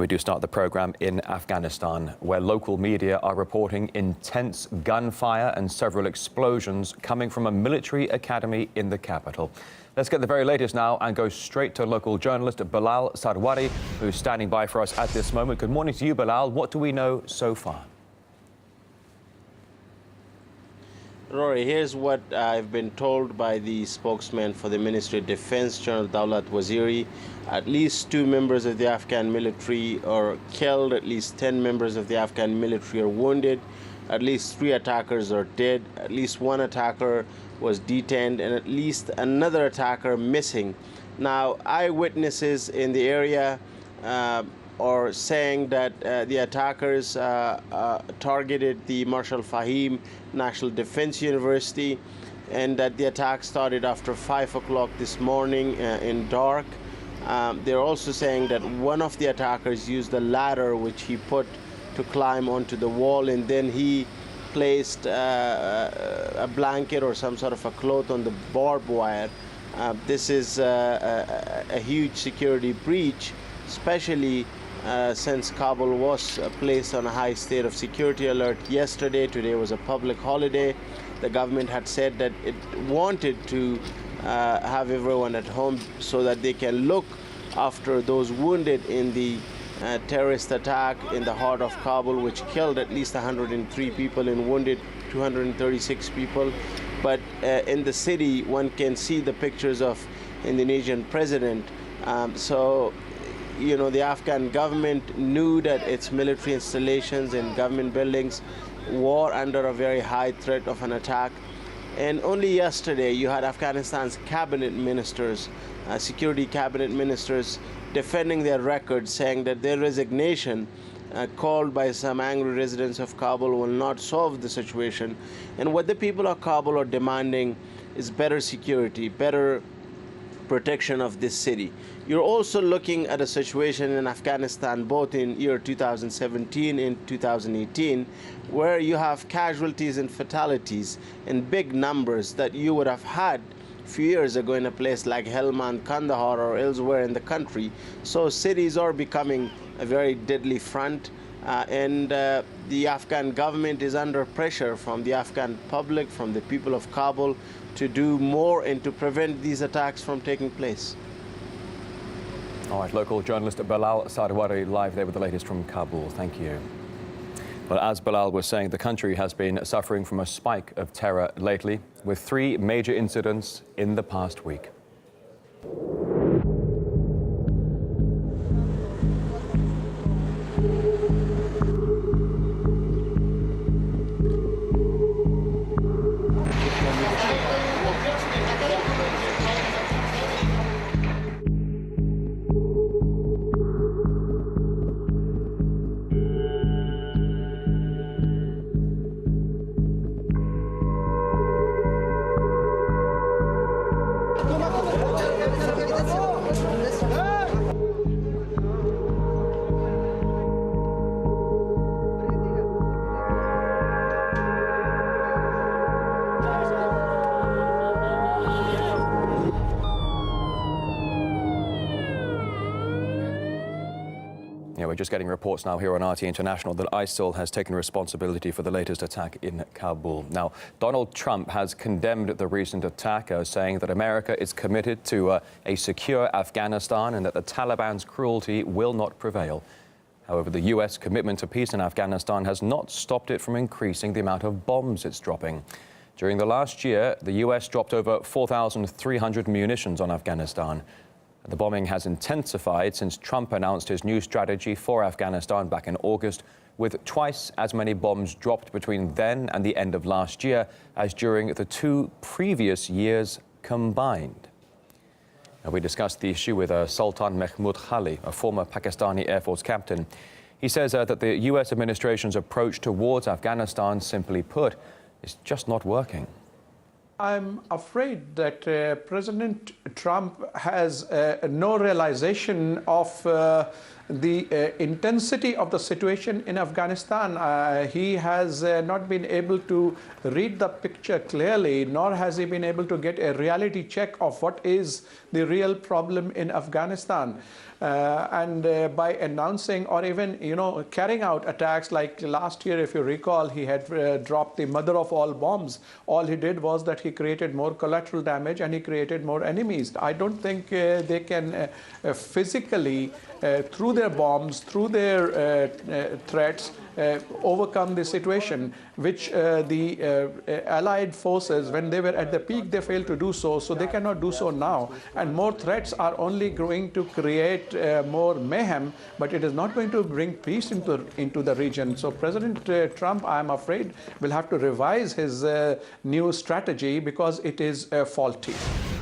We do start the program in Afghanistan, where local media are reporting intense gunfire and several explosions coming from a military academy in the capital. Let's get the very latest now and go straight to local journalist Bilal Sarwari, who's standing by for us at this moment. Good morning to you, Bilal. What do we know so far? Rory, here's what I've been told by the spokesman for the Ministry of Defense, General Dawlat Waziri. At least 2 members of the Afghan military are killed, at least 10 members of the Afghan military are wounded, at least 3 attackers are dead, at least 1 attacker was detained, and at least another attacker missing. Now, eyewitnesses in the area are saying that the attackers targeted the Marshal Fahim National Defense University, and that the attack started after 5 o'clock this morning in dark. They're also saying that one of the attackers used a ladder which he put to climb onto the wall, and then he placed a blanket or some sort of a cloth on the barbed wire. This is a huge security breach, especially since Kabul was placed on a high state of security alert yesterday. Today was a public holiday. The government had said that it wanted to have everyone at home so that they can look after those wounded in the terrorist attack in the heart of Kabul, which killed at least 103 people and wounded 236 people. But in the city, one can see the pictures of Indonesian president. You know, the Afghan government knew that its military installations and government buildings were under a very high threat of an attack. And only yesterday you had Afghanistan's cabinet ministers, security cabinet ministers, defending their record, saying that their resignation, called by some angry residents of Kabul, will not solve the situation. And what the people of Kabul are demanding is better security, better protection of this city. You're also looking at a situation in Afghanistan, both in year 2017 and 2018, where you have casualties and fatalities in big numbers that you would have had a few years ago in a place like Helmand, Kandahar, or elsewhere in the country. So cities are becoming a very deadly front, and the Afghan government is under pressure from the Afghan public, from the people of Kabul, to do more and to prevent these attacks from taking place. All right, local journalist Bilal Sarwari live there with the latest from Kabul. Thank you. Well, as Bilal was saying, the country has been suffering from a spike of terror lately, with 3 major incidents in the past week. We're just getting reports now here on RT International that ISIL has taken responsibility for the latest attack in Kabul. Now, Donald Trump has condemned the recent attack, saying that America is committed to a secure Afghanistan and that the Taliban's cruelty will not prevail. However, the U.S. commitment to peace in Afghanistan has not stopped it from increasing the amount of bombs it's dropping. During the last year, the U.S. dropped over 4,300 munitions on Afghanistan. The bombing has intensified since Trump announced his new strategy for Afghanistan back in August, with twice as many bombs dropped between then and the end of last year as during the 2 previous years combined. Now, we discussed the issue with Sultan Mahmoud Khali, a former Pakistani Air Force captain. He says that the U.S. administration's approach towards Afghanistan, simply put, is just not working. I'm afraid that President Trump has no realization of the intensity of the situation in Afghanistan. He has not been able to read the picture clearly, nor has he been able to get a reality check of what is the real problem in Afghanistan. By announcing or even carrying out attacks like last year, if you recall, he had dropped the mother of all bombs. All he did was that he created more collateral damage and he created more enemies. I don't think they can physically, through their bombs, through their threats, overcome the situation, which the Allied forces, when they were at the peak, they failed to do so. So they cannot do so now. And more threats are only going to create more mayhem, but it is not going to bring peace into the region. So President Trump, I'm afraid, will have to revise his new strategy because it is faulty.